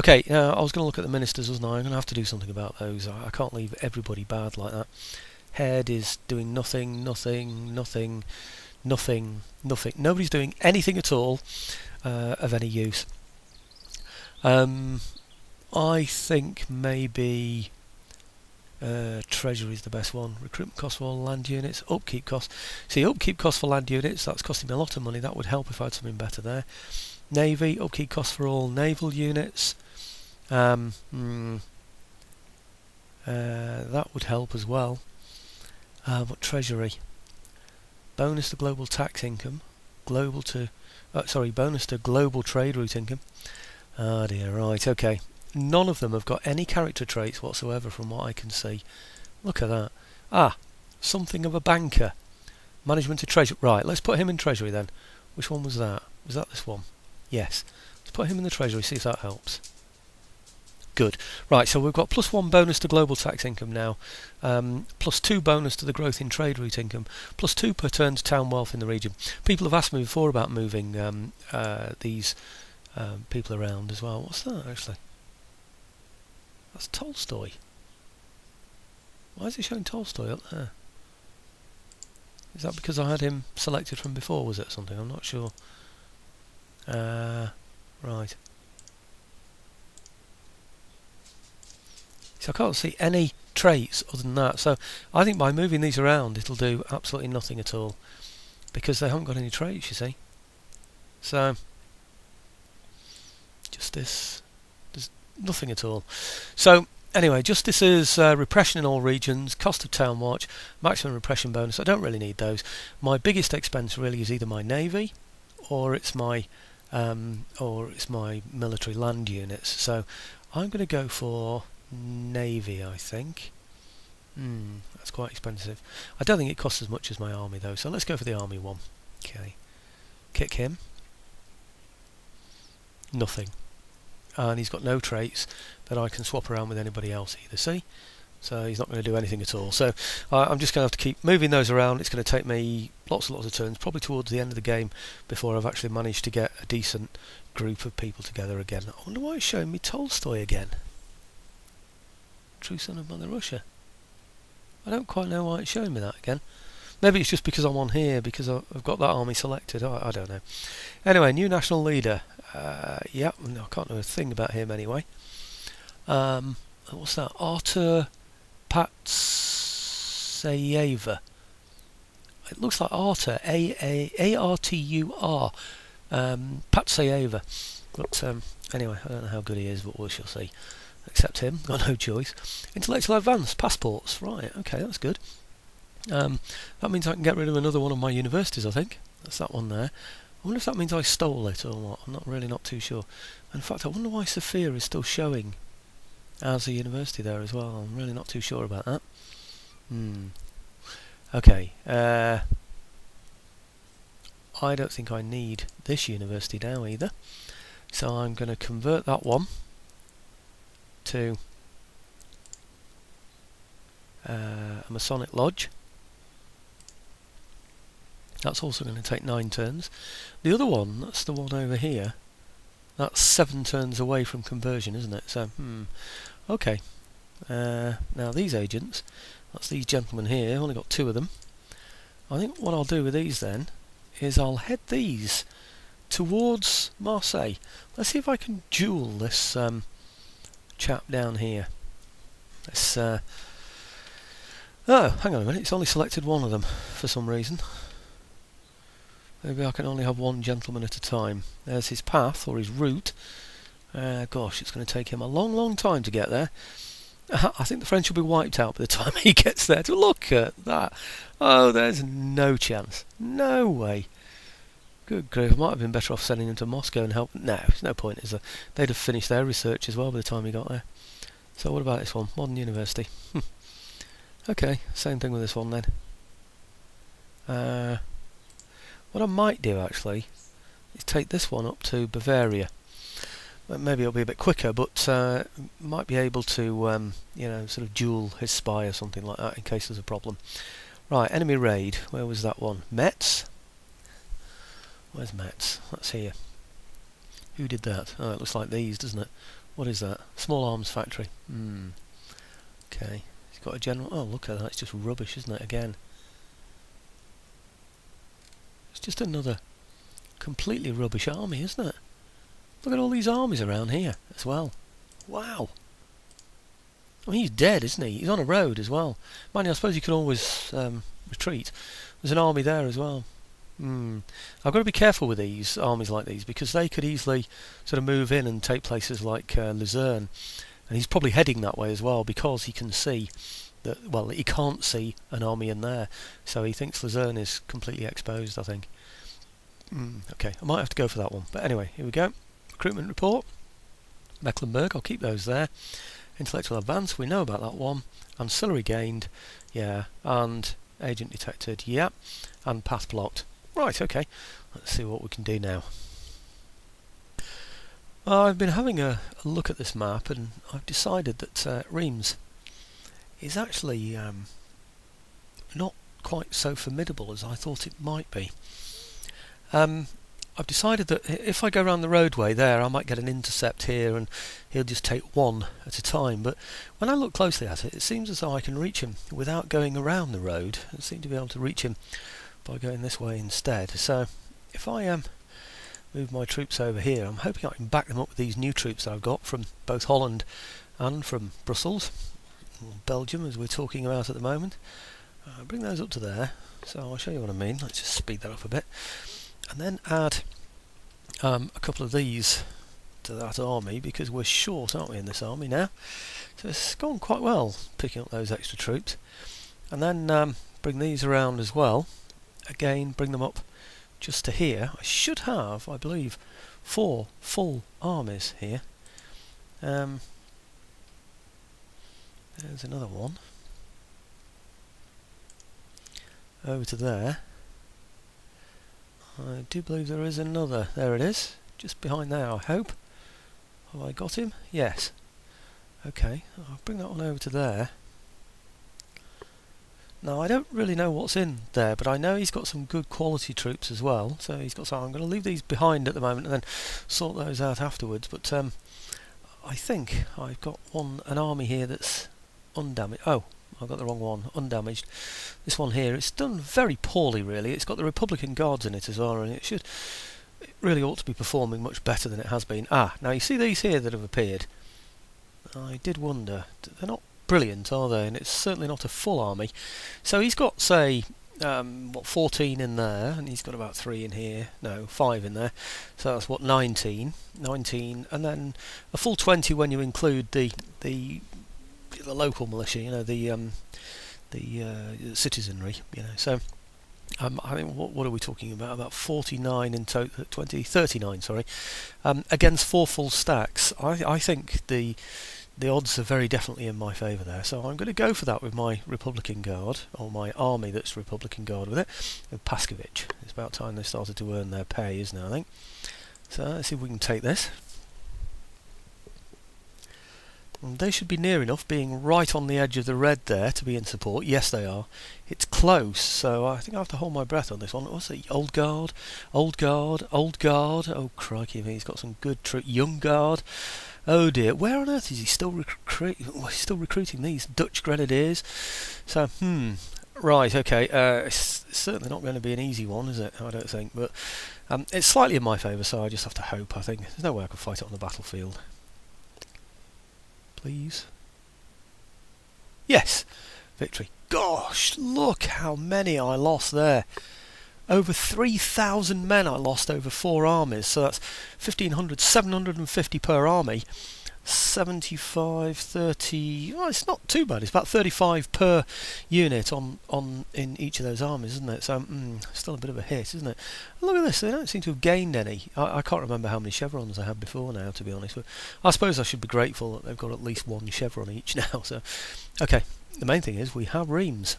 Okay, I was going to look at the ministers, wasn't I? I'm going to have to do something about those. I can't leave everybody bad like that. Head is doing nothing, nothing, nothing, nothing, nothing. Nobody's doing anything at all of any use. I think maybe treasury is the best one. Recruitment costs for all land units. Upkeep costs. See, upkeep costs for land units, that's costing me a lot of money. That would help if I had something better there. Navy, upkeep costs for all naval units. That would help as well. But treasury. Bonus to global tax income. Bonus to global trade route income. Oh dear, right, okay. None of them have got any character traits whatsoever from what I can see. Look at that. Something of a banker. Management of treasury. Right, let's put him in treasury then. Which one was that? Was that this one? Yes. Let's put him in the treasury, see if that helps. Good. Right, so we've got +1 bonus to global tax income now, +2 bonus to the growth in trade route income, +2 per turn to town wealth in the region. People have asked me before about moving these people around as well. What's that actually? That's Tolstoy. Why is it showing Tolstoy up there? Is that because I had him selected from before, was it something? I'm not sure. Right. So I can't see any traits other than that. So I think by moving these around it'll do absolutely nothing at all. Because they haven't got any traits, you see. So justice, there's nothing at all. So anyway, justice is repression in all regions, cost of town watch, maximum repression bonus. I don't really need those. My biggest expense really is either my navy or it's my military land units. So I'm going to go for navy, I think. That's quite expensive. I don't think it costs as much as my army though, so let's go for the army one. Okay, kick him. Nothing. And he's got no traits that I can swap around with anybody else either, see? So he's not going to do anything at all. So I'm just going to have to keep moving those around. It's going to take me lots and lots of turns, probably towards the end of the game, before I've actually managed to get a decent group of people together again. I wonder why it's showing me Tolstoy again. True son of Mother Russia. I don't quite know why it's showing me that again. Maybe it's just because I'm on here, because I've got that army selected. I don't know. Anyway, new national leader. Yeah, I can't know a thing about him anyway. What's that? Artur Patsayeva. It looks like Artur, A-R-T-U-R, Patsayeva. But anyway, I don't know how good he is, but we shall see. Accept him, got no choice. Intellectual advance, passports, right, okay, that's good. That means I can get rid of another one of my universities, I think. That's that one there. I wonder if that means I stole it or what. I'm not too sure. In fact, I wonder why Sophia is still showing as a university there as well. I'm really not too sure about that. Okay. I don't think I need this university now either. So I'm going to convert that one to a Masonic Lodge. That's also going to take 9 turns. The other one, that's the one over here, that's 7 turns away from conversion, isn't it? So, okay. Now these agents, that's these gentlemen here, I've only got 2 of them. I think what I'll do with these then is I'll head these towards Marseille. Let's see if I can duel this chap down here. Let's oh, hang on a minute, it's only selected one of them for some reason. Maybe I can only have one gentleman at a time. There's his path, or his route. Gosh, it's going to take him a long time to get there. I think the French will be wiped out by the time he gets there. To look at that. Oh, there's no chance. No way. Good grief, I might have been better off sending him to Moscow and help. No, there's no point, is there? They'd have finished their research as well by the time he got there. So what about this one? Modern University. Okay, same thing with this one then. What I might do actually is take this one up to Bavaria. Maybe it'll be a bit quicker, but might be able to, sort of duel his spy or something like that in case there's a problem. Right, enemy raid. Where was that one? Metz? Where's Metz? That's here. Who did that? Oh, it looks like these, doesn't it? What is that? Small arms factory. Okay. He's got a general... Oh, look at that. It's just rubbish, isn't it, again? It's just another completely rubbish army, isn't it? Look at all these armies around here as well. Wow. I mean, he's dead, isn't he? He's on a road as well. Mind you, I suppose you can always retreat. There's an army there as well. I've got to be careful with these armies like these, because they could easily sort of move in and take places like Luzerne. And he's probably heading that way as well, because he can see that, well, he can't see an army in there. So he thinks Luzerne is completely exposed, I think. Okay, I might have to go for that one. But anyway, here we go. Recruitment report. Mecklenburg, I'll keep those there. Intellectual advance, we know about that one. Ancillary gained, yeah. And agent detected, yeah. And path blocked. Right, okay. Let's see what we can do now. I've been having a look at this map, and I've decided that Reimes is actually not quite so formidable as I thought it might be. I've decided that if I go around the roadway there, I might get an intercept here and he'll just take one at a time. But when I look closely at it, it seems as though I can reach him without going around the road. I seem to be able to reach him by going this way instead. So if I move my troops over here, I'm hoping I can back them up with these new troops that I've got from both Holland and from Brussels, or Belgium as we're talking about at the moment. Bring those up to there, so I'll show you what I mean. Let's just speed that up a bit. And then add a couple of these to that army, because we're short, aren't we, in this army now? So it's gone quite well picking up those extra troops. And then bring these around as well. Again, bring them up just to here. I should have, I believe, 4 full armies here. There's another one. Over to there. I do believe there is another. There it is. Just behind there, I hope. Have I got him? Yes. Okay, I'll bring that one over to there. Now, I don't really know what's in there, but I know he's got some good quality troops as well. So he's got some. I'm going to leave these behind at the moment and then sort those out afterwards. But I think I've got an army here that's undamaged. Oh, I've got the wrong one. Undamaged. This one here, it's done very poorly, really. It's got the Republican Guards in it as well, and it really ought to be performing much better than it has been. Now you see these here that have appeared. I did wonder. They're not brilliant, are they? And it's certainly not a full army. So he's got, say, 14 in there, and he's got about 3 in here. No, 5 in there. So that's what, 19, and then a full 20 when you include the local militia, you know, the citizenry, you know. So I mean, what are we talking about? About 49 in total, 39, sorry, against 4 full stacks. I think the odds are very definitely in my favour there. So I'm going to go for that with my Republican Guard, or my army that's Republican Guard with it, with Paskovich. It's about time they started to earn their pay, isn't it, I think. So let's see if we can take this. They should be near enough, being right on the edge of the red there, to be in support. Yes, they are. It's close, so I think I have to hold my breath on this one. What's it? Old Guard, Old Guard, Old Guard. Oh, crikey, he's got some good Young Guard. Oh dear, where on earth is he still recruiting these Dutch Grenadiers? So, right, okay. It's certainly not going to be an easy one, is it? I don't think, but it's slightly in my favour, so I just have to hope. I think there's no way I can fight it on the battlefield. Please. Yes! Victory. Gosh, look how many I lost there. Over 3,000 men I lost over 4 armies. So that's 1,500, 750 per army. 75, 30... Oh, it's not too bad. It's about 35 per unit in each of those armies, isn't it? So, still a bit of a hit, isn't it? Look at this. They don't seem to have gained any. I can't remember how many chevrons I had before now, to be honest. But I suppose I should be grateful that they've got at least 1 chevron each now. So, okay. The main thing is we have Reimes.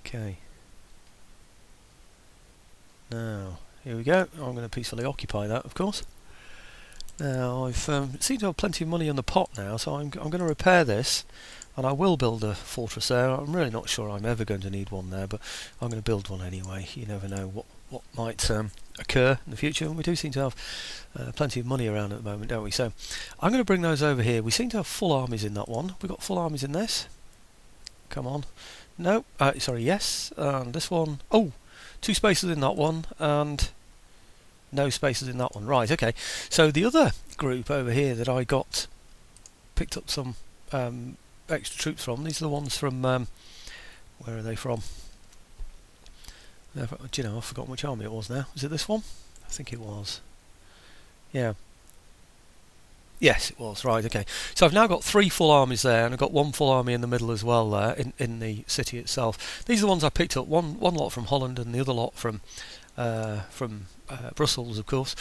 Okay. Now, here we go. I'm going to peacefully occupy that, of course. Now, I've seem to have plenty of money on the pot now, so I'm going to repair this, and I will build a fortress there. I'm really not sure I'm ever going to need one there, but I'm going to build one anyway. You never know what might occur in the future, and we do seem to have plenty of money around at the moment, don't we? So I'm going to bring those over here. We seem to have full armies in that one. We've got full armies in this. Come on. No, sorry, yes. And this one, oh, 2 spaces in that one, and no spaces in that one. Right, okay. So the other group over here that I picked up some extra troops from, these are the ones from, where are they from? Do you know, I've forgotten which army it was now. Was it this one? I think it was. Yeah. Yes, it was. Right, okay. So I've now got 3 full armies there, and I've got 1 full army in the middle as well there, in the city itself. These are the ones I picked up. One lot from Holland, and the other lot from Brussels, of course.